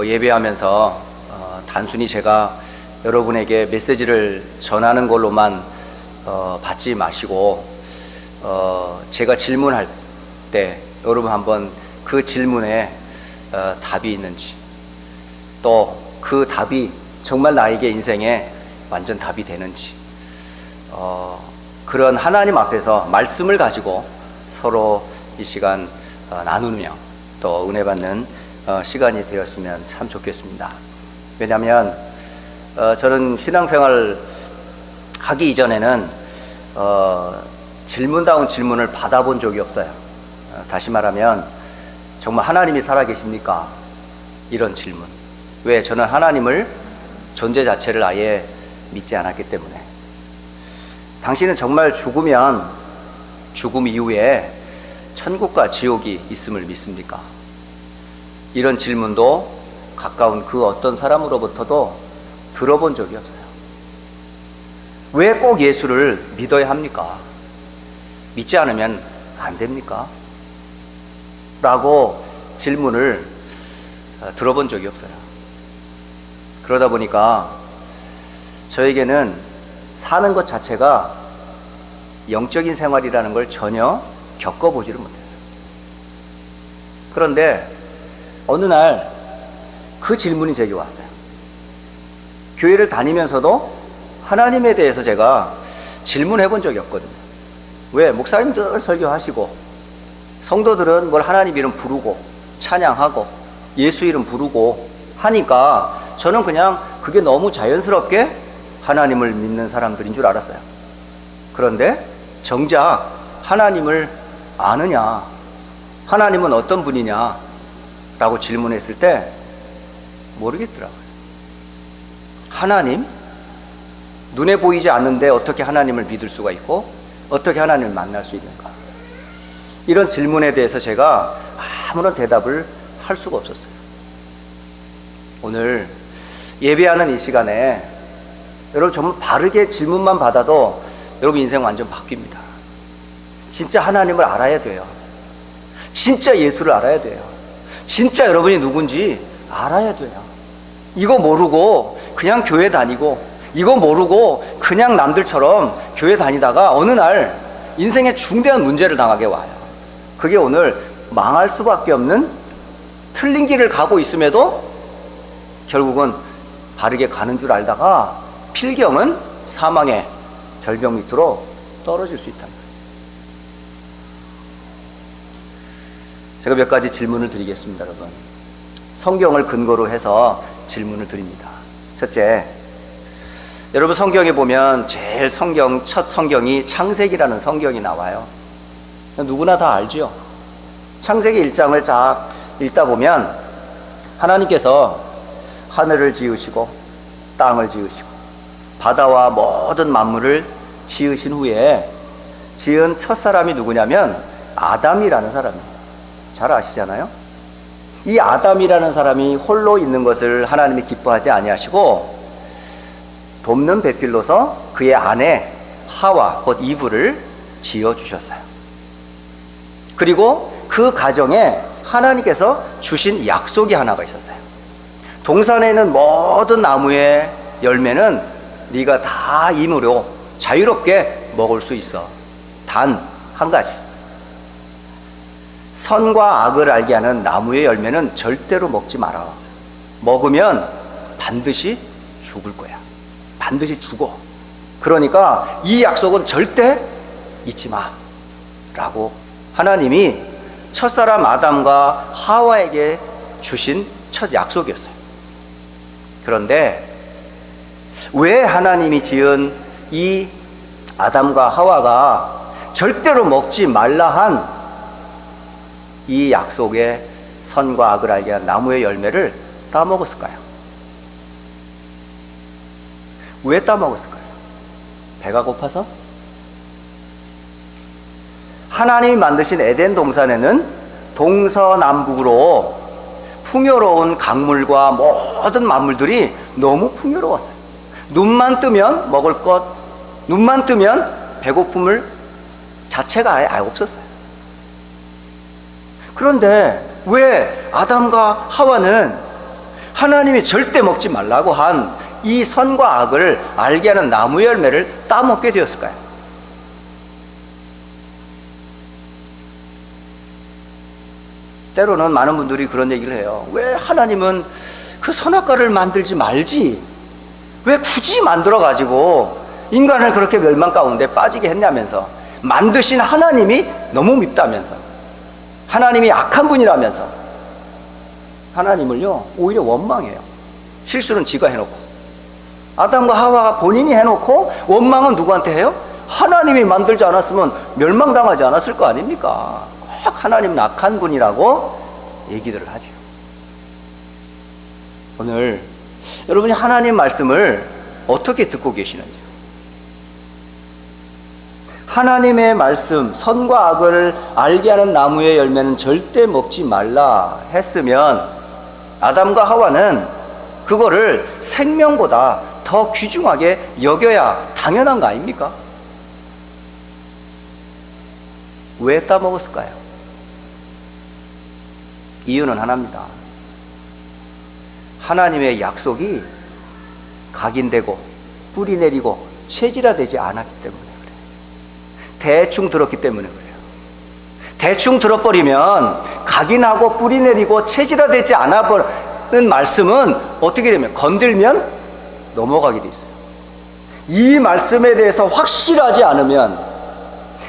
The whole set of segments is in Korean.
예배하면서 단순히 제가 여러분에게 메시지를 전하는 걸로만 받지 마시고 제가 질문할 때 여러분 한번 그 질문에 답이 있는지, 또 그 답이 정말 나에게 인생에 완전 답이 되는지, 그런 하나님 앞에서 말씀을 가지고 서로 이 시간 나누며 또 은혜 받는 시간이 되었으면 참 좋겠습니다. 왜냐하면 저는 신앙생활 하기 이전에는 질문다운 질문을 받아본 적이 없어요. 다시 말하면 정말 하나님이 살아계십니까? 이런 질문. 왜? 저는 하나님을 존재 자체를 아예 믿지 않았기 때문에. 당신은 정말 죽으면 죽음 이후에 천국과 지옥이 있음을 믿습니까? 이런 질문도 가까운 그 어떤 사람으로부터도 들어본 적이 없어요. 왜 꼭 예수를 믿어야 합니까? 믿지 않으면 안 됩니까? 라고 질문을 들어본 적이 없어요. 그러다 보니까 저에게는 사는 것 자체가 영적인 생활이라는 걸 전혀 겪어보지를 못했어요. 그런데 어느 날 그 질문이 제게 왔어요. 교회를 다니면서도 하나님에 대해서 제가 질문해 본 적이 없거든요. 왜? 목사님 늘 설교하시고 성도들은 뭘 하나님 이름 부르고 찬양하고 예수 이름 부르고 하니까 저는 그냥 그게 너무 자연스럽게 하나님을 믿는 사람들인 줄 알았어요. 그런데 정작 하나님을 아느냐, 하나님은 어떤 분이냐 라고 질문했을 때 모르겠더라고요. 하나님? 눈에 보이지 않는데 어떻게 하나님을 믿을 수가 있고 어떻게 하나님을 만날 수 있는가? 이런 질문에 대해서 제가 아무런 대답을 할 수가 없었어요. 오늘 예배하는 이 시간에 여러분 정말 바르게 질문만 받아도 여러분 인생 완전 바뀝니다. 진짜 하나님을 알아야 돼요. 진짜 예수를 알아야 돼요. 진짜 여러분이 누군지 알아야 돼요. 이거 모르고 그냥 교회 다니고 이거 모르고 그냥 남들처럼 교회 다니다가 어느 날 인생에 중대한 문제를 당하게 와요. 그게 오늘 망할 수밖에 없는 틀린 길을 가고 있음에도 결국은 바르게 가는 줄 알다가 필경은 사망의 절벽 밑으로 떨어질 수 있다. 제가 몇 가지 질문을 드리겠습니다, 여러분. 성경을 근거로 해서 질문을 드립니다. 첫째, 여러분 성경에 보면 제일 첫 성경이 창세기라는 성경이 나와요. 누구나 다 알죠? 창세기 1장을 쫙 읽다 보면 하나님께서 하늘을 지으시고 땅을 지으시고 바다와 모든 만물을 지으신 후에 지은 첫 사람이 누구냐면 아담이라는 사람이에요. 잘 아시잖아요? 이 아담이라는 사람이 홀로 있는 것을 하나님이 기뻐하지 아니하시고 돕는 배필로서 그의 아내 하와 곧 이브를 지어주셨어요. 그리고 그 가정에 하나님께서 주신 약속이 하나가 있었어요. 동산에 있는 모든 나무의 열매는 네가 다 임으로 자유롭게 먹을 수 있어. 단 한 가지, 선과 악을 알게 하는 나무의 열매는 절대로 먹지 마라. 먹으면 반드시 죽을 거야. 반드시 죽어. 그러니까 이 약속은 절대 잊지 마 라고 하나님이 첫사람 아담과 하와에게 주신 첫 약속이었어요. 그런데 왜 하나님이 지은 이 아담과 하와가 절대로 먹지 말라 한 이 약속의 선과 악을 알게 한 나무의 열매를 따먹었을까요? 왜 따먹었을까요? 배가 고파서? 하나님이 만드신 에덴 동산에는 동서남북으로 풍요로운 강물과 모든 만물들이 너무 풍요로웠어요. 눈만 뜨면 먹을 것, 눈만 뜨면 배고픔을 자체가 아예 없었어요. 그런데 왜 아담과 하와는 하나님이 절대 먹지 말라고 한 이 선과 악을 알게 하는 나무 열매를 따먹게 되었을까요? 때로는 많은 분들이 그런 얘기를 해요. 왜 하나님은 그 선악과를 만들지 말지, 왜 굳이 만들어가지고 인간을 그렇게 멸망 가운데 빠지게 했냐면서, 만드신 하나님이 너무 밉다면서, 하나님이 악한 분이라면서 하나님을요 오히려 원망해요. 실수는 지가 해놓고, 아담과 하와가 본인이 해놓고 원망은 누구한테 해요? 하나님이 만들지 않았으면 멸망당하지 않았을 거 아닙니까? 꼭 하나님은 악한 분이라고 얘기들을 하죠. 오늘 여러분이 하나님 말씀을 어떻게 듣고 계시는지, 하나님의 말씀, 선과 악을 알게 하는 나무의 열매는 절대 먹지 말라 했으면 아담과 하와는 그거를 생명보다 더 귀중하게 여겨야 당연한 거 아닙니까? 왜 따먹었을까요? 이유는 하나입니다. 하나님의 약속이 각인되고 뿌리 내리고 체질화되지 않았기 때문에 그래요. 대충 들었기 때문에 그래요. 대충 들어버리면 각인하고 뿌리 내리고 체질화되지 않아버리는 말씀은 어떻게 되면 건들면 넘어가게 돼 있어요. 이 말씀에 대해서 확실하지 않으면,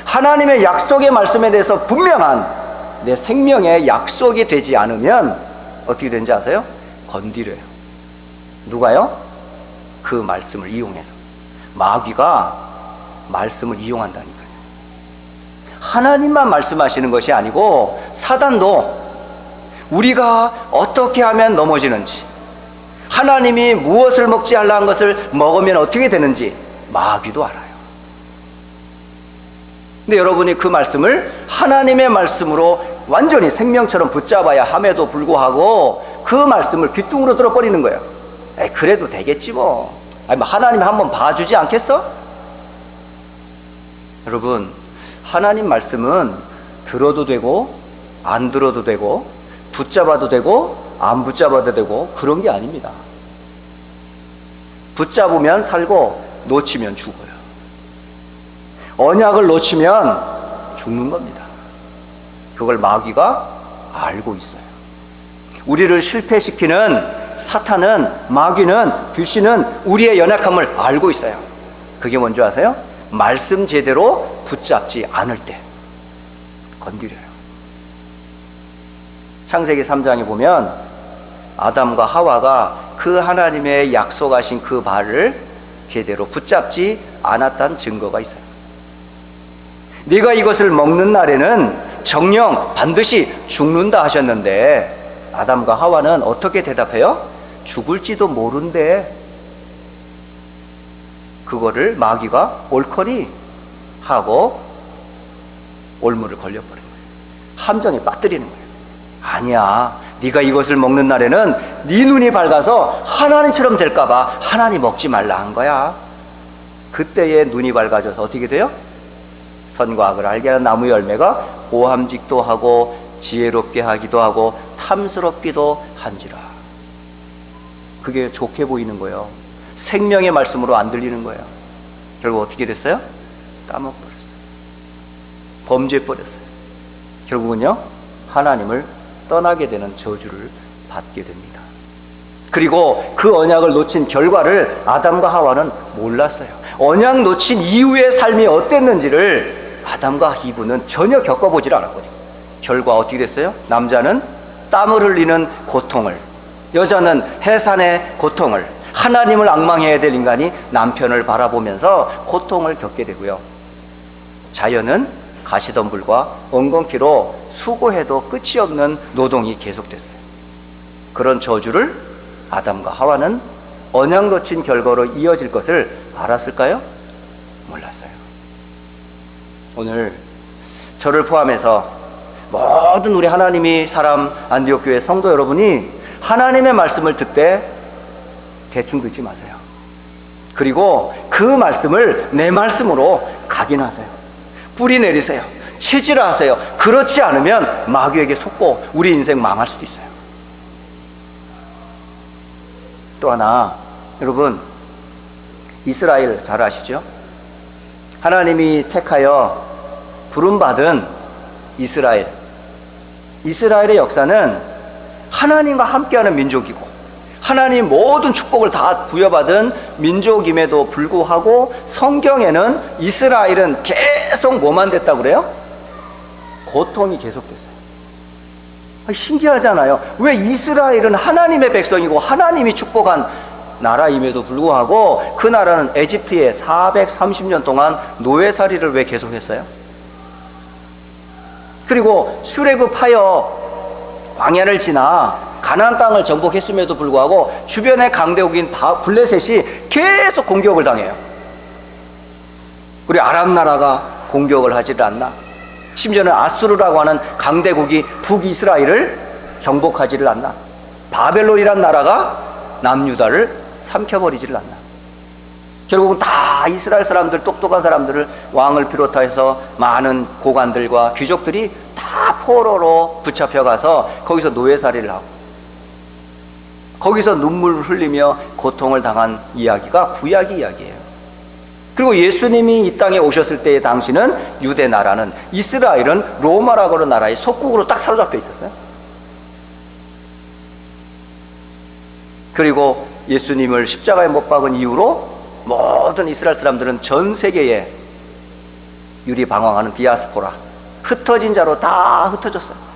하나님의 약속의 말씀에 대해서 분명한 내 생명의 약속이 되지 않으면 어떻게 되는지 아세요? 건드려요. 누가요? 그 말씀을 이용해서. 마귀가 말씀을 이용한다니까요. 하나님만 말씀하시는 것이 아니고 사단도 우리가 어떻게 하면 넘어지는지, 하나님이 무엇을 먹지 말라는 것을 먹으면 어떻게 되는지 마귀도 알아요. 근데 여러분이 그 말씀을 하나님의 말씀으로 완전히 생명처럼 붙잡아야 함에도 불구하고 그 말씀을 귀뚱으로 들어버리는 거예요. 에이, 그래도 되겠지 뭐. 아니, 뭐 하나님 한번 봐주지 않겠어? 여러분, 하나님 말씀은 들어도 되고 안 들어도 되고 붙잡아도 되고 안 붙잡아도 되고 그런 게 아닙니다. 붙잡으면 살고 놓치면 죽어요. 언약을 놓치면 죽는 겁니다. 그걸 마귀가 알고 있어요. 우리를 실패시키는 사탄은, 마귀는, 귀신은 우리의 연약함을 알고 있어요. 그게 뭔지 아세요? 말씀 제대로 붙잡지 않을 때 건드려요. 창세기 3장에 보면 아담과 하와가 그 하나님의 약속하신 그 바를 제대로 붙잡지 않았다는 증거가 있어요. 네가 이것을 먹는 날에는 정녕 반드시 죽는다 하셨는데 아담과 하와는 어떻게 대답해요? 죽을지도 모른대. 그거를 마귀가 옳거니 하고 올무를 걸려버린 거예요. 함정에 빠뜨리는 거예요. 아니야, 네가 이것을 먹는 날에는 네 눈이 밝아서 하나님처럼 될까봐 하나님 먹지 말라 한 거야. 그때에 눈이 밝아져서 어떻게 돼요? 선과 악을 알게 하는 나무 열매가 고함직도 하고 지혜롭게 하기도 하고 탐스럽기도 한지라. 그게 좋게 보이는 거예요. 생명의 말씀으로 안 들리는 거예요. 결국 어떻게 됐어요? 까먹버렸어요. 범죄버렸어요. 결국은요, 하나님을 떠나게 되는 저주를 받게 됩니다. 그리고 그 언약을 놓친 결과를 아담과 하와는 몰랐어요. 언약 놓친 이후의 삶이 어땠는지를 아담과 이브는 전혀 겪어보질 않았거든요. 결과 어떻게 됐어요? 남자는 땀을 흘리는 고통을, 여자는 해산의 고통을, 하나님을 앙망해야 될 인간이 남편을 바라보면서 고통을 겪게 되고요. 자연은 가시덤불과 엉겅퀴로 수고해도 끝이 없는 노동이 계속됐어요. 그런 저주를 아담과 하와는 언약 놓친 결과로 이어질 것을 알았을까요? 몰랐어요. 오늘 저를 포함해서 모든 우리 하나님이 사람 안디옥 교회 성도 여러분이 하나님의 말씀을 듣되 대충 듣지 마세요. 그리고 그 말씀을 내 말씀으로 각인하세요. 뿌리 내리세요. 체질화하세요. 그렇지 않으면 마귀에게 속고 우리 인생 망할 수도 있어요. 또 하나, 여러분, 이스라엘 잘 아시죠? 하나님이 택하여 부름받은 이스라엘의 역사는 하나님과 함께하는 민족이고 하나님 모든 축복을 다 부여받은 민족임에도 불구하고 성경에는 이스라엘은 계속 뭐만 됐다고 그래요? 고통이 계속됐어요. 신기하잖아요. 왜 이스라엘은 하나님의 백성이고 하나님이 축복한 나라임에도 불구하고 그 나라는 에집트에 430년 동안 노예살이를 왜 계속했어요? 그리고 출애굽하여 광야를 지나 가나안 땅을 정복했음에도 불구하고 주변의 강대국인 블레셋이 계속 공격을 당해요. 우리 아람 나라가 공격을 하지를 않나? 심지어는 아수르라고 하는 강대국이 북이스라엘을 정복하지를 않나? 바벨론이란 나라가 남유다를 삼켜버리지를 않나? 결국은 다 이스라엘 사람들, 똑똑한 사람들을 왕을 비롯해서 많은 고관들과 귀족들이 다 포로로 붙잡혀가서 거기서 노예살이를 하고 거기서 눈물을 흘리며 고통을 당한 이야기가 구약 이야기예요. 그리고 예수님이 이 땅에 오셨을 때의 당시는 유대 나라는, 이스라엘은 로마라고 하는 나라의 속국으로 딱 사로잡혀 있었어요. 그리고 예수님을 십자가에 못 박은 이후로 모든 이스라엘 사람들은 전 세계에 유리방황하는 디아스포라, 흩어진 자로 다 흩어졌어요.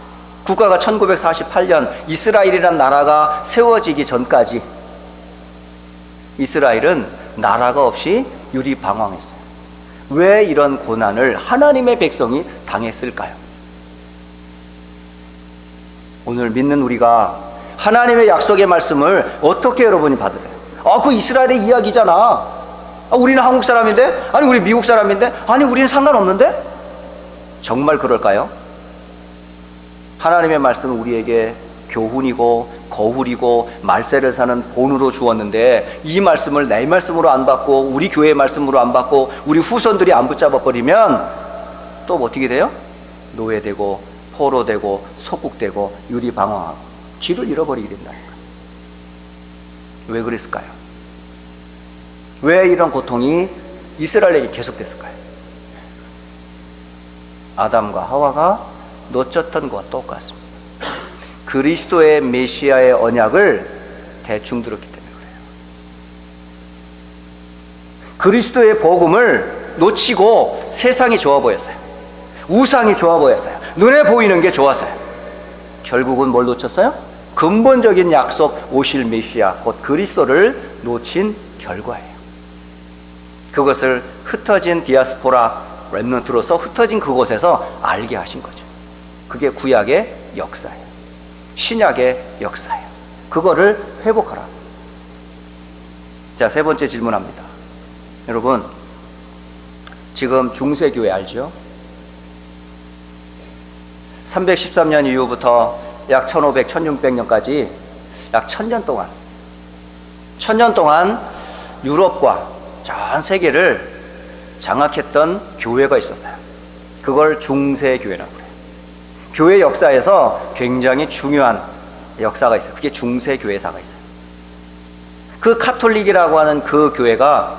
국가가 1948년 이스라엘이라는 나라가 세워지기 전까지 이스라엘은 나라가 없이 유리방황했어요. 왜 이런 고난을 하나님의 백성이 당했을까요? 오늘 믿는 우리가 하나님의 약속의 말씀을 어떻게 여러분이 받으세요? 그 이스라엘의 이야기잖아. 우리는 한국 사람인데? 아니 우리 미국 사람인데? 아니 우리는 상관없는데? 정말 그럴까요? 하나님의 말씀은 우리에게 교훈이고 거울이고 말세를 사는 본으로 주었는데 이 말씀을 내 말씀으로 안 받고 우리 교회의 말씀으로 안 받고 우리 후손들이 안 붙잡아 버리면 또 어떻게 돼요? 노예되고 포로되고 속국되고 유리방황하고 길을 잃어버리게 된다니까. 왜 그랬을까요? 왜 이런 고통이 이스라엘에게 계속됐을까요? 아담과 하와가 놓쳤던 것과 똑같습니다. 그리스도의 메시아의 언약을 대충 들었기 때문에 그래요. 그리스도의 복음을 놓치고 세상이 좋아 보였어요. 우상이 좋아 보였어요. 눈에 보이는 게 좋았어요. 결국은 뭘 놓쳤어요? 근본적인 약속 오실 메시아 곧 그리스도를 놓친 결과예요. 그것을 흩어진 디아스포라 렘넌트로서 흩어진 그곳에서 알게 하신 거죠. 그게 구약의 역사예요. 신약의 역사예요. 그거를 회복하라. 자, 세 번째 질문합니다. 여러분, 지금 중세교회 알죠? 313년 이후부터 약 1500, 1600년까지 약 1000년 동안 유럽과 전 세계를 장악했던 교회가 있었어요. 그걸 중세교회라고 해요. 교회 역사에서 굉장히 중요한 역사가 있어요. 그게 중세교회사가 있어요. 그 카톨릭이라고 하는 그 교회가,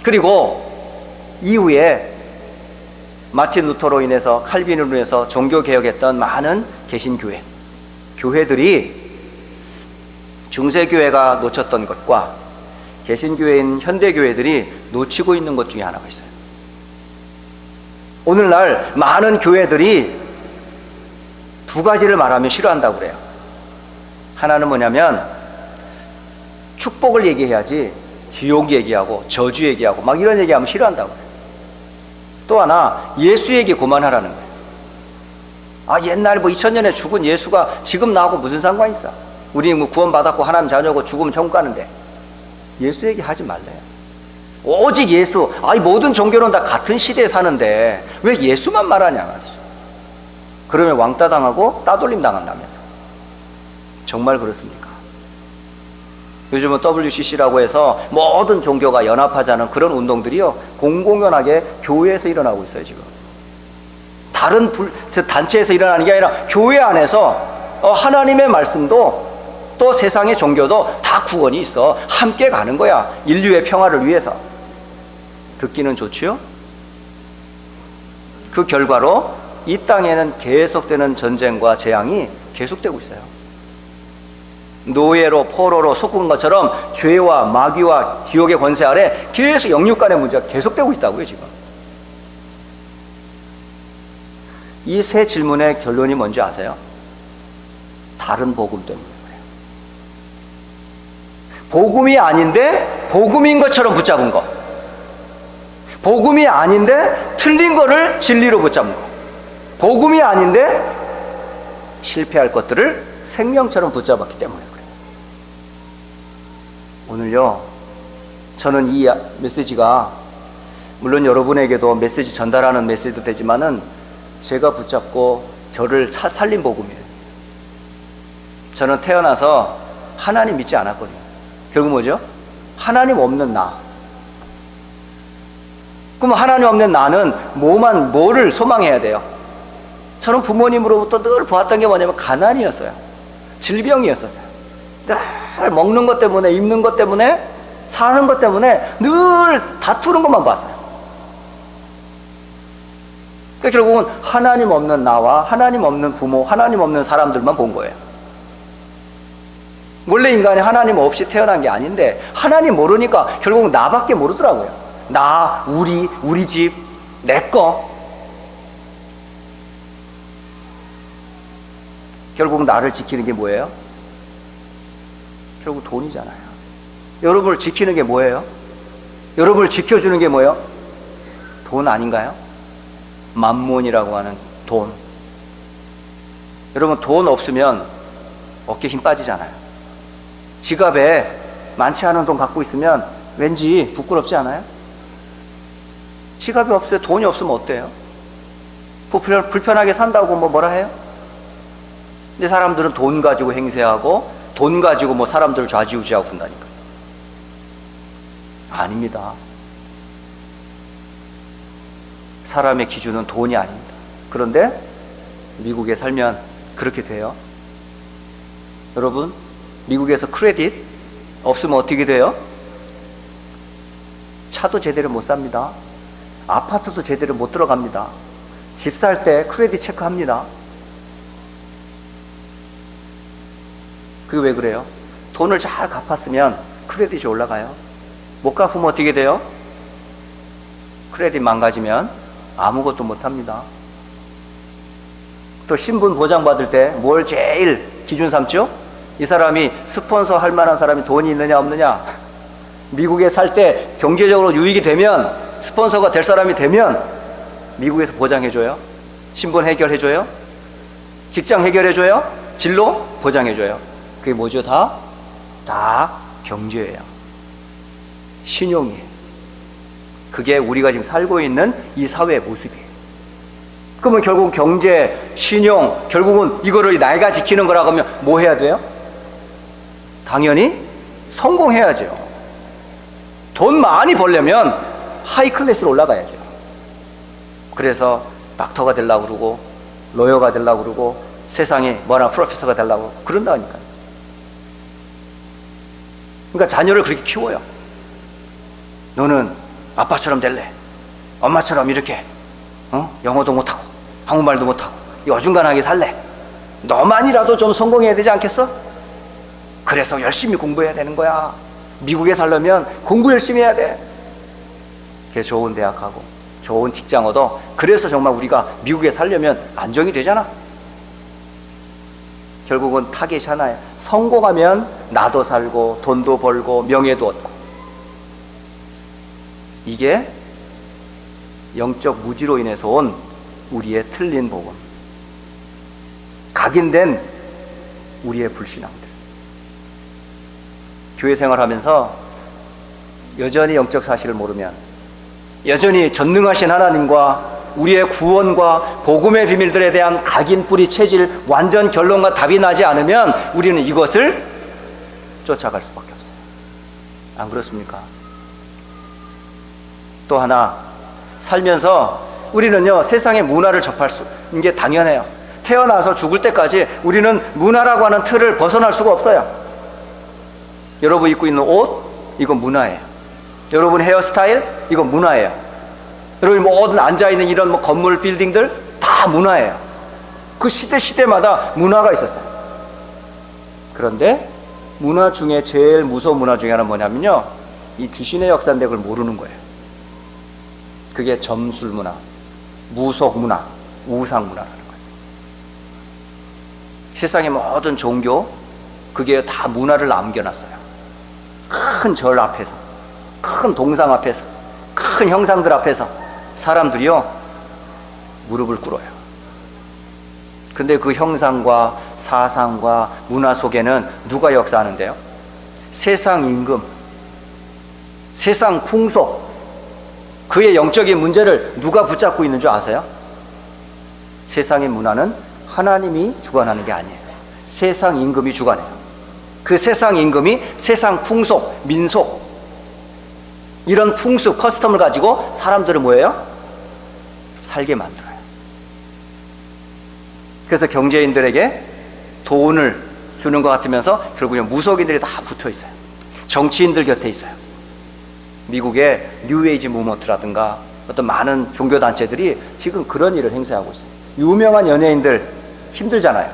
그리고 이후에 마틴 루터로 인해서, 칼빈으로 인해서 종교개혁했던 많은 개신교회, 교회들이 중세교회가 놓쳤던 것과 개신교회인 현대교회들이 놓치고 있는 것 중에 하나가 있어요. 오늘날 많은 교회들이 두 가지를 말하면 싫어한다고 그래요. 하나는 뭐냐면 축복을 얘기해야지 지옥 얘기하고 저주 얘기하고 막 이런 얘기하면 싫어한다고 그래요. 또 하나, 예수 얘기 그만하라는 거예요. 옛날 2000년에 죽은 예수가 지금 나하고 무슨 상관이 있어? 우리 구원받았고 하나님 자녀고 죽으면 천국 가는데 예수 얘기 하지 말래요. 오직 예수. 모든 종교는 다 같은 시대에 사는데 왜 예수만 말하냐 말이죠. 그러면 왕따 당하고 따돌림 당한다면서. 정말 그렇습니까? 요즘은 WCC라고 해서 모든 종교가 연합하자는 그런 운동들이요, 공공연하게 교회에서 일어나고 있어요. 지금 다른 단체에서 일어나는 게 아니라 교회 안에서 하나님의 말씀도 또 세상의 종교도 다 구원이 있어. 함께 가는 거야. 인류의 평화를 위해서. 듣기는 좋지요? 그 결과로 이 땅에는 계속되는 전쟁과 재앙이 계속되고 있어요. 노예로 포로로 속은 것처럼 죄와 마귀와 지옥의 권세 아래 계속 영육 간의 문제가 계속되고 있다고요, 지금. 이 세 질문의 결론이 뭔지 아세요? 다른 복음 때문이에요. 복음이 아닌데 복음인 것처럼 붙잡은 거, 복음이 아닌데 틀린 거를 진리로 붙잡은 거, 복음이 아닌데 실패할 것들을 생명처럼 붙잡았기 때문에 그래요. 오늘요, 저는 이 메시지가 물론 여러분에게도 메시지 전달하는 메시지도 되지만은 제가 붙잡고 저를 살린 복음이에요. 저는 태어나서 하나님 믿지 않았거든요. 결국 뭐죠? 하나님 없는 나. 그럼 하나님 없는 나는 뭐를 소망해야 돼요? 저는 부모님으로부터 늘 보았던 게 뭐냐면 가난이었어요. 질병이었었어요. 늘 먹는 것 때문에, 입는 것 때문에, 사는 것 때문에 늘 다투는 것만 봤어요. 그러니까 결국은 하나님 없는 나와 하나님 없는 부모, 하나님 없는 사람들만 본 거예요. 원래 인간이 하나님 없이 태어난 게 아닌데 하나님 모르니까 결국 나밖에 모르더라고요. 나, 우리 집, 내 거. 결국 나를 지키는 게 뭐예요? 결국 돈이잖아요. 여러분을 지키는 게 뭐예요? 여러분을 지켜주는 게 뭐예요? 돈 아닌가요? 만몬이라고 하는 돈. 여러분, 돈 없으면 어깨 힘 빠지잖아요. 지갑에 많지 않은 돈 갖고 있으면 왠지 부끄럽지 않아요? 지갑이 없어요. 돈이 없으면 어때요? 불편하게 산다고 뭐라 해요? 근데 사람들은 돈 가지고 행세하고 돈 가지고 사람들을 좌지우지하고 그런다니까. 아닙니다. 사람의 기준은 돈이 아닙니다. 그런데 미국에 살면 그렇게 돼요. 여러분, 미국에서 크레딧 없으면 어떻게 돼요? 차도 제대로 못 삽니다. 아파트도 제대로 못 들어갑니다. 집 살 때 크레딧 체크합니다. 그게 왜 그래요? 돈을 잘 갚았으면 크레딧이 올라가요. 못 갚으면 어떻게 돼요? 크레딧 망가지면 아무것도 못합니다. 또 신분 보장받을 때 뭘 제일 기준 삼죠? 이 사람이 스폰서 할 만한 사람이 돈이 있느냐 없느냐. 미국에 살 때 경제적으로 유익이 되면, 스폰서가 될 사람이 되면 미국에서 보장해줘요. 신분 해결해줘요. 직장 해결해줘요. 진로 보장해줘요. 그게 뭐죠? 다 경제예요. 신용이에요. 그게 우리가 지금 살고 있는 이 사회의 모습이에요. 그러면 결국 경제, 신용, 결국은 이거를 내가 지키는 거라고 하면 뭐 해야 돼요? 당연히 성공해야죠. 돈 많이 벌려면 하이 클래스로 올라가야죠. 그래서 닥터가 되려고 그러고 로여가 되려고 그러고 세상에 뭐나 프로페서가 되려고 그런다니까요. 그러니까 자녀를 그렇게 키워요. 너는 아빠처럼 될래. 엄마처럼 이렇게 영어도 못하고 한국말도 못하고 어중간하게 살래. 너만이라도 좀 성공해야 되지 않겠어? 그래서 열심히 공부해야 되는 거야. 미국에 살려면 공부 열심히 해야 돼. 그래서 좋은 대학 가고 좋은 직장 얻어. 그래서 정말 우리가 미국에 살려면 안정이 되잖아. 결국은 타겟이 하나예요. 성공하면 나도 살고 돈도 벌고 명예도 얻고. 이게 영적 무지로 인해서 온 우리의 틀린 복음, 각인된 우리의 불신앙들. 교회 생활하면서 여전히 영적 사실을 모르면, 여전히 전능하신 하나님과 우리의 구원과 복음의 비밀들에 대한 각인, 뿌리, 체질, 완전 결론과 답이 나지 않으면 우리는 이것을 쫓아갈 수밖에 없어요. 안 그렇습니까? 또 하나, 살면서 우리는요, 세상의 문화를 접할 수 있는 게 당연해요. 태어나서 죽을 때까지 우리는 문화라고 하는 틀을 벗어날 수가 없어요. 여러분 입고 있는 옷, 이건 문화예요. 여러분 헤어스타일, 이건 문화예요. 여러분 모든 앉아있는 이런 뭐 건물, 빌딩들 다 문화예요. 그 시대마다 문화가 있었어요. 그런데 문화 중에 제일 무서운 문화 중에 하나는 뭐냐면요, 이 귀신의 역사인데 그걸 모르는 거예요. 그게 점술 문화, 무속 문화, 우상 문화라는 거예요. 세상의 모든 종교, 그게 다 문화를 남겨놨어요. 큰 절 앞에서, 큰 동상 앞에서, 큰 형상들 앞에서 사람들이요 무릎을 꿇어요. 근데 그 형상과 사상과 문화 속에는 누가 역사하는데요? 세상 임금, 세상 풍속, 그의 영적인 문제를 누가 붙잡고 있는 줄 아세요? 세상의 문화는 하나님이 주관하는 게 아니에요. 세상 임금이 주관해요. 그 세상 임금이 세상 풍속, 민속, 이런 풍습, 커스텀을 가지고 사람들을 뭐예요? 살게 만들어요. 그래서 경제인들에게 돈을 주는 것 같으면서 결국엔 무속인들이 다 붙어 있어요. 정치인들 곁에 있어요. 미국의 뉴에이지 무브먼트라든가 어떤 많은 종교단체들이 지금 그런 일을 행사하고 있어요. 유명한 연예인들 힘들잖아요.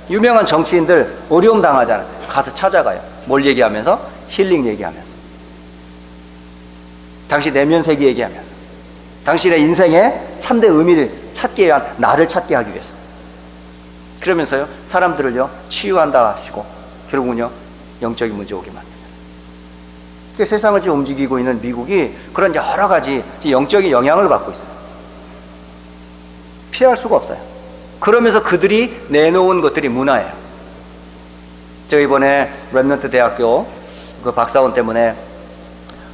유명한 정치인들 어려움 당하잖아요. 가서 찾아가요. 뭘 얘기하면서? 힐링 얘기하면서, 당신 내면 세계 얘기하면서, 당신의 인생의 참된 의미를 찾기 위한, 나를 찾게 하기 위해서. 그러면서요 사람들을요 치유한다 하시고 결국은요 영적인 문제 오게 만들잖아요. 그 세상을 지금 움직이고 있는 미국이 그런 여러 가지 영적인 영향을 받고 있어요. 피할 수가 없어요. 그러면서 그들이 내놓은 것들이 문화예요. 제가 이번에 렘넌트 대학교 그 박사원 때문에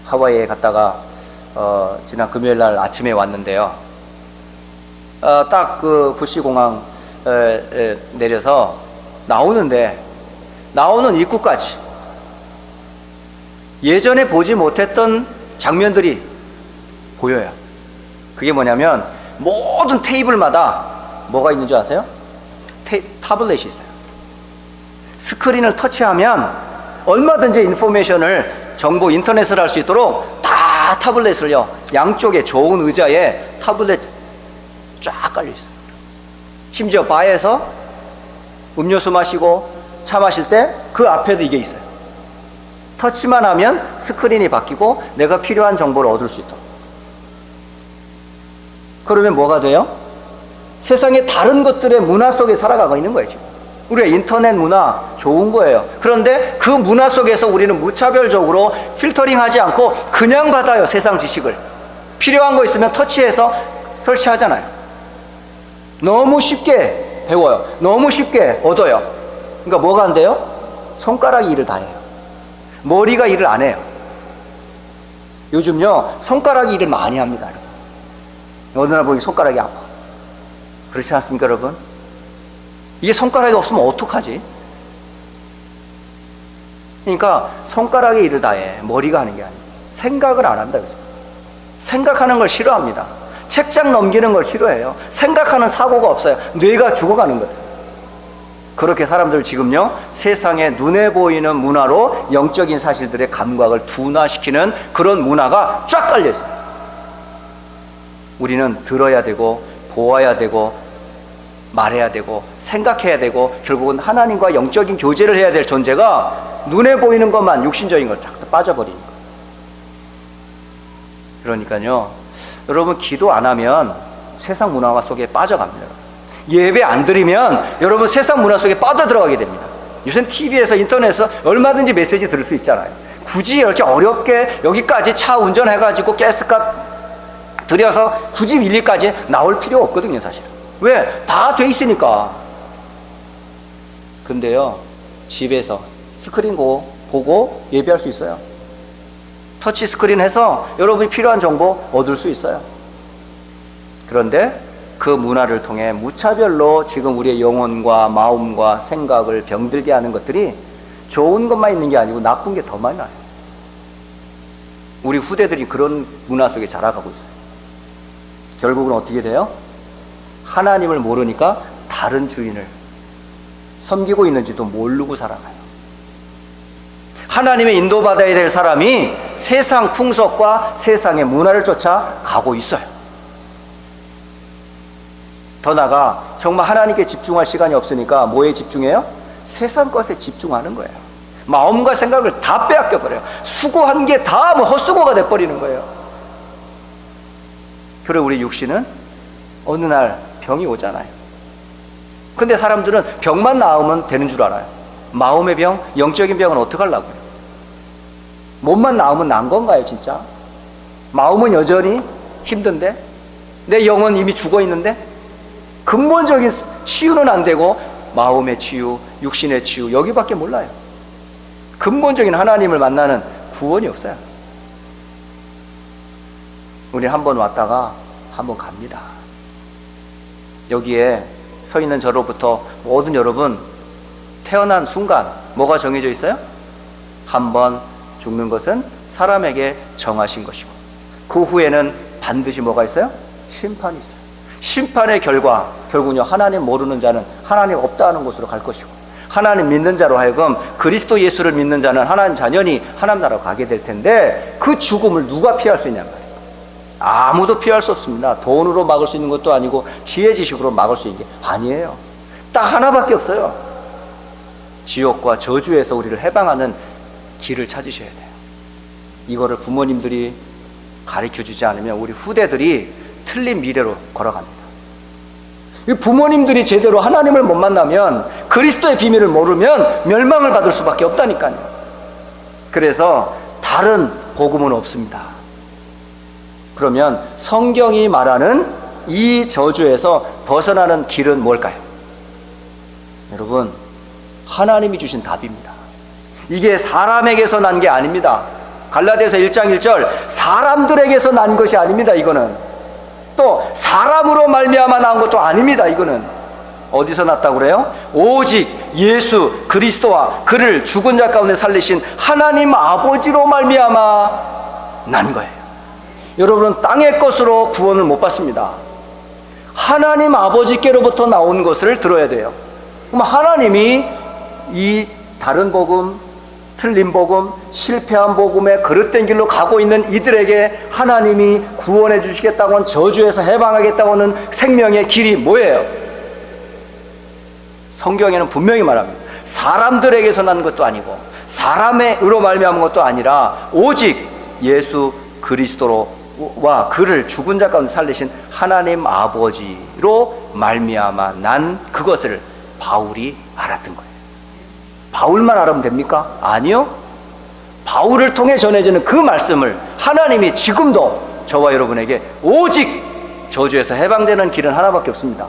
하와이에 갔다가 지난 금요일 날 아침에 왔는데요. 딱 그 부시공항 내려서 나오는 입구까지 예전에 보지 못했던 장면들이 보여요. 그게 뭐냐면 모든 테이블마다 뭐가 있는 줄 아세요? 타블렛이 있어요. 스크린을 터치하면 얼마든지 인포메이션을, 정보, 인터넷을 할 수 있도록 다 타블렛을요 양쪽에 좋은 의자에 타블렛 쫙 깔려 있어요. 심지어 바에서 음료수 마시고 차 마실 때 그 앞에도 이게 있어요. 터치만 하면 스크린이 바뀌고 내가 필요한 정보를 얻을 수 있도록. 그러면 뭐가 돼요? 세상의 다른 것들의 문화 속에 살아가고 있는 거예요. 지금 우리가 인터넷 문화 좋은 거예요. 그런데 그 문화 속에서 우리는 무차별적으로 필터링하지 않고 그냥 받아요. 세상 지식을 필요한 거 있으면 터치해서 설치하잖아요. 너무 쉽게 배워요. 너무 쉽게 얻어요. 그러니까 뭐가 안 돼요? 손가락이 일을 다 해요. 머리가 일을 안 해요. 요즘요 손가락이 일을 많이 합니다. 어느 날 보니 손가락이 아파. 그렇지 않습니까 여러분? 이게 손가락이 없으면 어떡하지? 그러니까 손가락이 일을 다 해. 머리가 하는 게 아니에요. 생각을 안 한다. 그래서 생각하는 걸 싫어합니다. 책장 넘기는 걸 싫어해요. 생각하는 사고가 없어요. 뇌가 죽어가는 거예요. 그렇게 사람들 지금요 세상에 눈에 보이는 문화로 영적인 사실들의 감각을 둔화시키는 그런 문화가 쫙 깔려 있어요. 우리는 들어야 되고 보아야 되고 말해야 되고 생각해야 되고 결국은 하나님과 영적인 교제를 해야 될 존재가 눈에 보이는 것만 육신적인 걸 자꾸 빠져버리는 거예요. 그러니까요 여러분 기도 안 하면 세상 문화 속에 빠져갑니다. 예배 안 드리면 여러분 세상 문화 속에 빠져들어가게 됩니다. 요새는 TV에서 인터넷에서 얼마든지 메시지 들을 수 있잖아요. 굳이 이렇게 어렵게 여기까지 차 운전해가지고 가스값 들여서 굳이 밀리까지 나올 필요 없거든요 사실. 왜? 다 돼 있으니까. 근데요 집에서 스크린 보고 예배할 수 있어요. 터치 스크린 해서 여러분이 필요한 정보 얻을 수 있어요. 그런데 그 문화를 통해 무차별로 지금 우리의 영혼과 마음과 생각을 병들게 하는 것들이 좋은 것만 있는 게 아니고 나쁜 게 더 많이 나요. 우리 후대들이 그런 문화 속에 자라가고 있어요. 결국은 어떻게 돼요? 하나님을 모르니까 다른 주인을 섬기고 있는지도 모르고 살아가요. 하나님의 인도받아야 될 사람이 세상 풍속과 세상의 문화를 쫓아 가고 있어요. 더 나아가 정말 하나님께 집중할 시간이 없으니까 뭐에 집중해요? 세상 것에 집중하는 거예요. 마음과 생각을 다 빼앗겨 버려요. 수고한 게 다 헛수고가 돼버리는 거예요. 그리고 우리 육신은 어느 날 병이 오잖아요. 근데 사람들은 병만 나으면 되는 줄 알아요. 마음의 병, 영적인 병은 어떡하려고요? 몸만 나으면 난 건가요, 진짜? 마음은 여전히 힘든데? 내 영은 이미 죽어 있는데? 근본적인 치유는 안 되고 마음의 치유, 육신의 치유 여기밖에 몰라요. 근본적인 하나님을 만나는 구원이 없어요. 우리 한번 왔다가 한번 갑니다. 여기에 서 있는 저로부터 모든 여러분 태어난 순간 뭐가 정해져 있어요? 한번 죽는 것은 사람에게 정하신 것이고 그 후에는 반드시 뭐가 있어요? 심판이 있어요. 심판의 결과 결국은요 하나님 모르는 자는 하나님 없다 하는 곳으로 갈 것이고 하나님 믿는 자로 하여금 그리스도 예수를 믿는 자는 하나님 자녀니 하나님 나라로 가게 될 텐데 그 죽음을 누가 피할 수 있냔 말이에요. 아무도 피할 수 없습니다. 돈으로 막을 수 있는 것도 아니고 지혜 지식으로 막을 수 있는 게 아니에요. 딱 하나밖에 없어요. 지옥과 저주에서 우리를 해방하는 길을 찾으셔야 돼요. 이거를 부모님들이 가르쳐주지 않으면 우리 후대들이 틀린 미래로 걸어갑니다. 부모님들이 제대로 하나님을 못 만나면 그리스도의 비밀을 모르면 멸망을 받을 수밖에 없다니까요. 그래서 다른 복음은 없습니다. 그러면 성경이 말하는 이 저주에서 벗어나는 길은 뭘까요? 여러분, 하나님이 주신 답입니다. 이게 사람에게서 난 게 아닙니다. 갈라디아서 1장 1절 사람들에게서 난 것이 아닙니다. 이거는 또 사람으로 말미암아 나온 것도 아닙니다. 이거는 어디서 났다고 그래요? 오직 예수 그리스도와 그를 죽은 자 가운데 살리신 하나님 아버지로 말미암아 난 거예요. 여러분은 땅의 것으로 구원을 못 받습니다. 하나님 아버지께로부터 나온 것을 들어야 돼요. 그럼 하나님이 이 다른 복음, 틀린 복음, 실패한 복음에 그릇된 길로 가고 있는 이들에게 하나님이 구원해 주시겠다고 하는 저주에서 해방하겠다고 하는 생명의 길이 뭐예요? 성경에는 분명히 말합니다. 사람들에게서 난 것도 아니고 사람의 의로 말미암은 것도 아니라 오직 예수 그리스도와 그를 죽은 자 가운데 살리신 하나님 아버지로 말미암아 난 그것을 바울이 알았던 거예요. 바울만 알면 됩니까? 아니요. 바울을 통해 전해지는 그 말씀을 하나님이 지금도 저와 여러분에게 오직 저주에서 해방되는 길은 하나밖에 없습니다.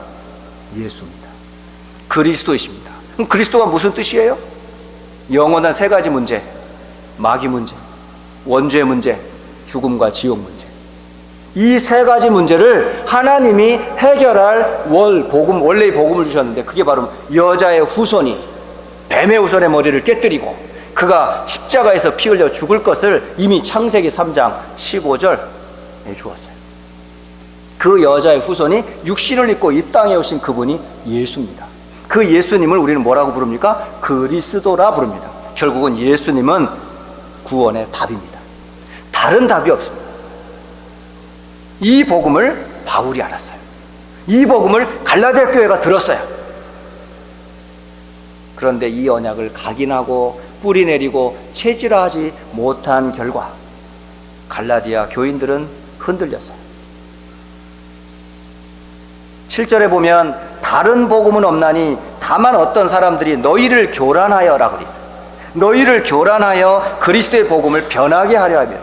예수입니다. 그리스도이십니다. 그럼 그리스도가 무슨 뜻이에요? 영원한 세 가지 문제, 마귀 문제, 원죄 문제, 죽음과 지옥 문제. 이 세 가지 문제를 하나님이 해결할 원래의 복음을 주셨는데 그게 바로 여자의 후손이 뱀의 후손의 머리를 깨뜨리고 그가 십자가에서 피 흘려 죽을 것을 이미 창세기 3장 15절에 주었어요. 그 여자의 후손이 육신을 입고 이 땅에 오신 그분이 예수입니다. 그 예수님을 우리는 뭐라고 부릅니까? 그리스도라 부릅니다. 결국은 예수님은 구원의 답입니다. 다른 답이 없습니다. 이 복음을 바울이 알았어요. 이 복음을 갈라디아 교회가 들었어요. 그런데 이 언약을 각인하고 뿌리내리고 체질화하지 못한 결과 갈라디아 교인들은 흔들렸어요. 7절에 보면 다른 복음은 없나니 다만 어떤 사람들이 너희를 교란하여 라고 있어요. 너희를 교란하여 그리스도의 복음을 변하게 하려 하며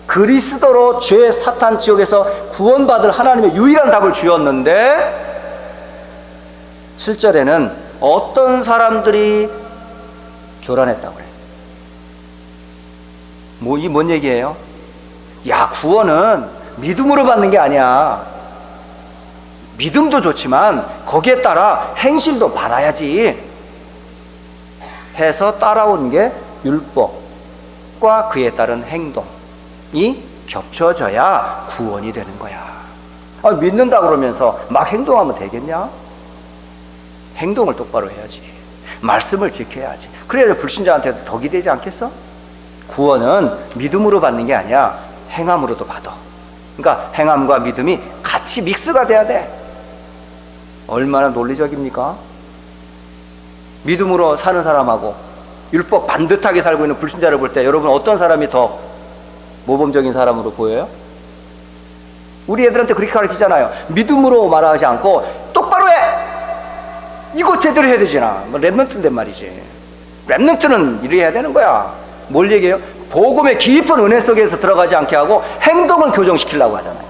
그리스도로 죄 사탄 지옥에서 구원받을 하나님의 유일한 답을 주었는데 7절에는 어떤 사람들이 교란했다고 그래요. 뭔 얘기예요? 야, 구원은 믿음으로 받는 게 아니야. 믿음도 좋지만 거기에 따라 행실도 받아야지 해서 따라온 게 율법과 그에 따른 행동이 겹쳐져야 구원이 되는 거야. 믿는다 그러면서 막 행동하면 되겠냐? 행동을 똑바로 해야지. 말씀을 지켜야지. 그래야 불신자한테도 덕이 되지 않겠어? 구원은 믿음으로 받는 게 아니야. 행함으로도 받아. 그러니까 행함과 믿음이 같이 믹스가 돼야 돼. 얼마나 논리적입니까? 믿음으로 사는 사람하고 율법 반듯하게 살고 있는 불신자를 볼 때 여러분 어떤 사람이 더 모범적인 사람으로 보여요? 우리 애들한테 그렇게 가르치잖아요. 믿음으로 말하지 않고 똑바로 해! 이거 제대로 해야 되잖아. 랩런트인데 말이지. 랩런트는 이렇게 해야 되는 거야. 뭘 얘기해요? 복음의 깊은 은혜 속에서 들어가지 않게 하고 행동을 교정시키려고 하잖아요.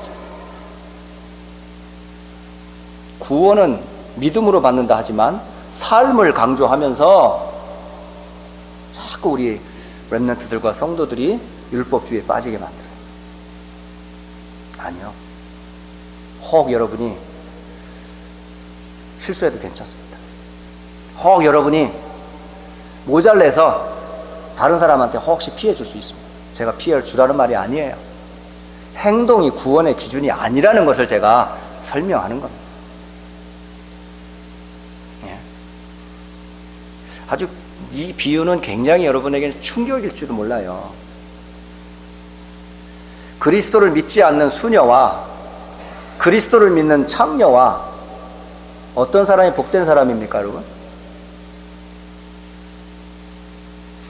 구원은 믿음으로 받는다 하지만 삶을 강조하면서 자꾸 우리 랩런트들과 성도들이 율법주의에 빠지게 만들어요. 아니요. 혹 여러분이 실수해도 괜찮습니다. 혹 여러분이 모자라서 다른 사람한테 혹시 피해 줄 수 있습니다. 제가 피해를 주라는 말이 아니에요. 행동이 구원의 기준이 아니라는 것을 제가 설명하는 겁니다. 예. 아주 이 비유는 굉장히 여러분에게 충격일지도 몰라요. 그리스도를 믿지 않는 수녀와 그리스도를 믿는 창녀와 어떤 사람이 복된 사람입니까, 여러분?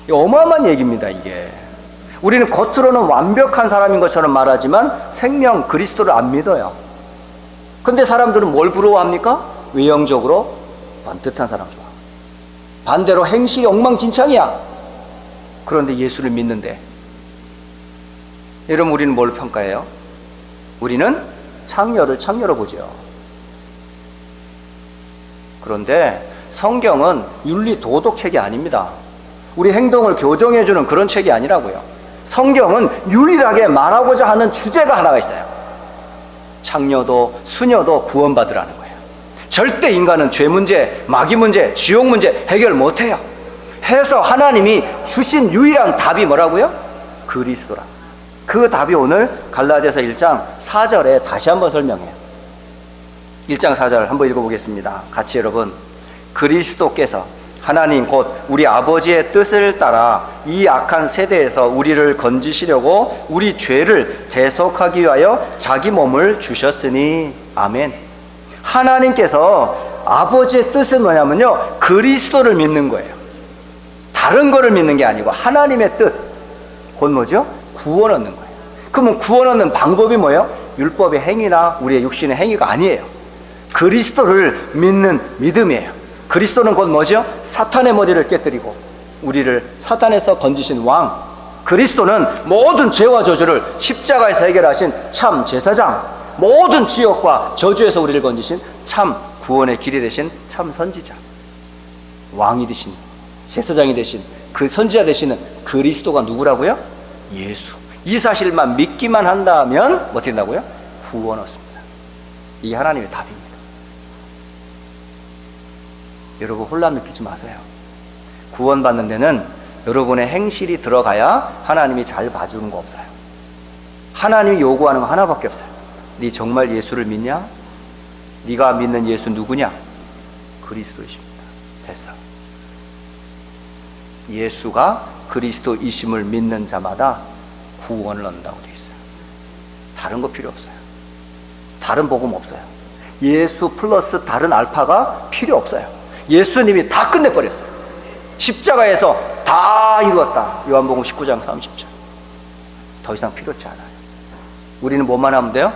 어마어마한 얘기입니다, 이게. 우리는 겉으로는 완벽한 사람인 것처럼 말하지만 생명 그리스도를 안 믿어요. 근데 사람들은 뭘 부러워합니까? 외형적으로 반듯한 사람 좋아. 반대로 행실이 엉망진창이야. 그런데 예수를 믿는데 여러분 우리는 뭘 평가해요? 우리는 창녀를 창녀로 보죠. 그런데 성경은 윤리 도덕책이 아닙니다. 우리 행동을 교정해주는 그런 책이 아니라고요. 성경은 유일하게 말하고자 하는 주제가 하나가 있어요. 창녀도 수녀도 구원받으라는 거예요. 절대 인간은 죄 문제, 마귀 문제, 지옥 문제 해결 못해요. 해서 하나님이 주신 유일한 답이 뭐라고요? 그리스도라. 그 답이 오늘 갈라디아서 1장 4절에 다시 한번 설명해요. 1장 4절 한번 읽어보겠습니다. 같이 여러분. 그리스도께서 하나님 곧 우리 아버지의 뜻을 따라 이 악한 세대에서 우리를 건지시려고 우리 죄를 대속하기 위하여 자기 몸을 주셨으니 아멘. 하나님께서 아버지의 뜻은 뭐냐면요, 그리스도를 믿는 거예요. 다른 거를 믿는 게 아니고 하나님의 뜻, 곧 뭐죠? 구원 얻는 거예요. 그러면 구원 얻는 방법이 뭐예요? 율법의 행위나 우리의 육신의 행위가 아니에요. 그리스도를 믿는 믿음이에요. 그리스도는 곧 뭐죠? 사탄의 머리를 깨뜨리고 우리를 사탄에서 건지신 왕. 그리스도는 모든 죄와 저주를 십자가에서 해결하신 참 제사장, 모든 지옥과 저주에서 우리를 건지신 참 구원의 길이 되신 참 선지자. 왕이 되신, 제사장이 되신, 그 선지자 되시는 그리스도가 누구라고요? 예수. 이 사실만 믿기만 한다면 어떻게 된다고요? 구원 얻습니다. 이게 하나님의 답입니다. 여러분 혼란 느끼지 마세요. 구원받는 데는 여러분의 행실이 들어가야 하나님이 잘 봐주는 거 없어요. 하나님이 요구하는 거 하나밖에 없어요. 네 정말 예수를 믿냐? 네가 믿는 예수 누구냐? 그리스도이십니다. 됐어. 예수가 그리스도이심을 믿는 자마다 구원을 얻는다고 되어 있어요. 다른 거 필요 없어요. 다른 복음 없어요. 예수 플러스 다른 알파가 필요 없어요. 예수님이 다 끝내버렸어요. 십자가에서 다 이루었다. 요한복음 19장 30절. 더 이상 필요치 않아요. 우리는 뭐만 하면 돼요?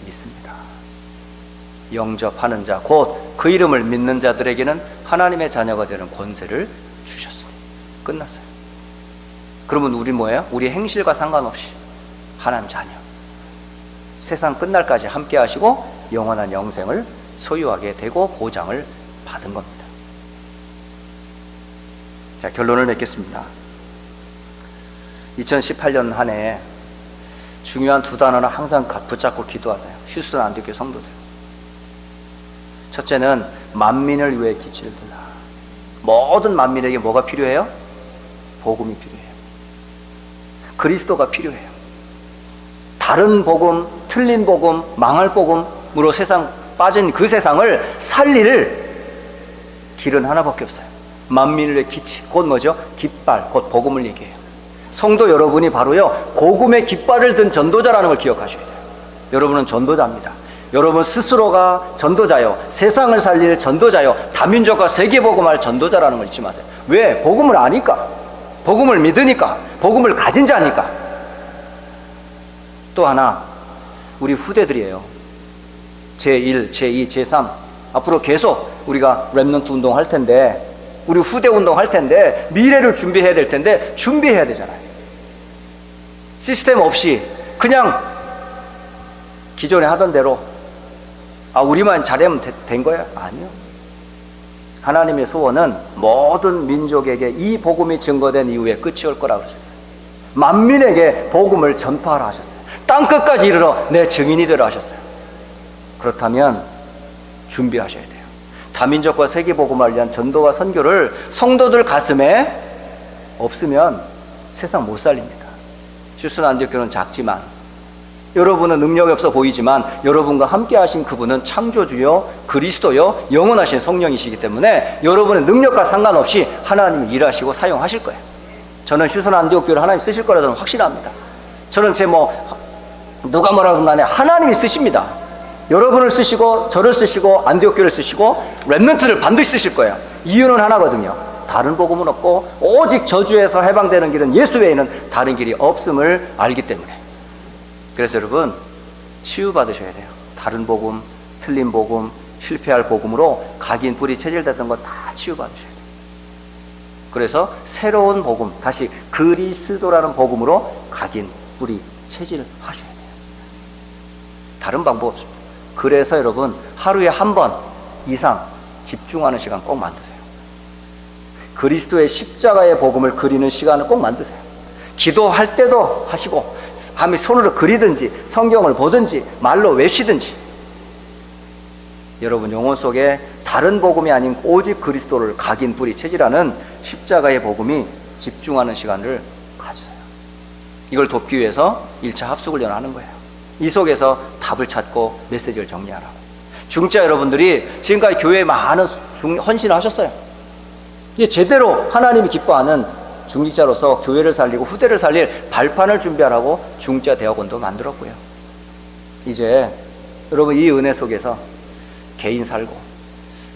믿습니다. 영접하는 자, 곧 그 이름을 믿는 자들에게는 하나님의 자녀가 되는 권세를 주셨으니 끝났어요. 그러면 우리 뭐예요? 우리 행실과 상관없이 하나님 자녀. 세상 끝날까지 함께 하시고 영원한 영생을 소유하게 되고 보장을 받은 겁니다. 자, 결론을 맺겠습니다. 2018년 한 해 중요한 두 단어는 항상 붙잡고 기도하세요. 휴스턴 안디교회 성도들. 첫째는 만민을 위해 기치를 들라. 모든 만민에게 뭐가 필요해요? 복음이 필요해요. 그리스도가 필요해요. 다른 복음, 틀린 복음, 망할 복음으로 세상 빠진 그 세상을 살릴 길은 하나밖에 없어요. 만민의 기치, 곧 뭐죠? 깃발, 곧 복음을 얘기해요. 성도 여러분이 바로요, 복음의 깃발을 든 전도자라는 걸 기억하셔야 돼요. 여러분은 전도자입니다. 여러분 스스로가 전도자요, 세상을 살릴 전도자요, 다민족과 세계복음할 전도자라는 걸 잊지 마세요. 왜? 복음을 아니까, 복음을 믿으니까, 복음을 가진 자니까. 또 하나, 우리 후대들이에요. 제1, 제2, 제3 앞으로 계속 우리가 렘넌트 운동할 텐데, 우리 후대 운동할 텐데, 미래를 준비해야 될 텐데 준비해야 되잖아요. 시스템 없이 그냥 기존에 하던 대로 우리만 잘하면 된 거야? 아니요. 하나님의 소원은 모든 민족에게 이 복음이 증거된 이후에 끝이 올 거라고 하셨어요. 만민에게 복음을 전파하라 하셨어요. 땅끝까지 이르러 내 증인이 되라 하셨어요. 그렇다면 준비하셔야 돼요. 다민족과 세계복음을 위한 전도와 선교를 성도들 가슴에 없으면 세상 못 살립니다. 휴스턴 안디옥교는 작지만, 여러분은 능력이 없어 보이지만 여러분과 함께 하신 그분은 창조주요 그리스도요 영원하신 성령이시기 때문에 여러분의 능력과 상관없이 하나님이 일하시고 사용하실 거예요. 저는 휴스턴 안디옥교를 하나님 쓰실 거라 저는 확신합니다. 저는 누가 뭐라든 간에 하나님이 쓰십니다. 여러분을 쓰시고 저를 쓰시고 안디옥교를 쓰시고 렘넌트를 반드시 쓰실 거예요. 이유는 하나거든요. 다른 복음은 없고 오직 저주에서 해방되는 길은 예수 외에는 다른 길이 없음을 알기 때문에. 그래서 여러분 치유받으셔야 돼요. 다른 복음, 틀린 복음, 실패할 복음으로 각인, 뿌리, 체질됐던 거 다 치유받으셔야 돼요. 그래서 새로운 복음, 다시 그리스도라는 복음으로 각인, 뿌리, 체질하셔야 돼요. 다른 방법 없습니다. 그래서 여러분 하루에 한 번 이상 집중하는 시간 꼭 만드세요. 그리스도의 십자가의 복음을 그리는 시간을 꼭 만드세요. 기도할 때도 하시고, 손으로 그리든지 성경을 보든지 말로 외치든지, 여러분 영혼 속에 다른 복음이 아닌 오직 그리스도를 각인, 뿌리, 체질하는 십자가의 복음이 집중하는 시간을 가지세요. 이걸 돕기 위해서 1차 합숙훈련을 하는 거예요. 이 속에서 답을 찾고 메시지를 정리하라고. 중직자 여러분들이 지금까지 교회에 많은 헌신을 하셨어요. 이제 제대로 하나님이 기뻐하는 중직자로서 교회를 살리고 후대를 살릴 발판을 준비하라고 중직자 대학원도 만들었고요. 이제 여러분 이 은혜 속에서 개인 살고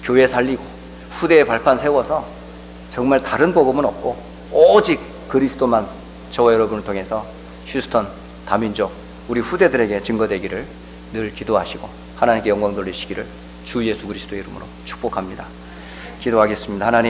교회 살리고 후대의 발판 세워서 정말 다른 복음은 없고 오직 그리스도만 저와 여러분을 통해서 휴스턴, 다민족, 우리 후대들에게 증거되기를 늘 기도하시고 하나님께 영광 돌리시기를 주 예수 그리스도의 이름으로 축복합니다. 기도하겠습니다. 하나님,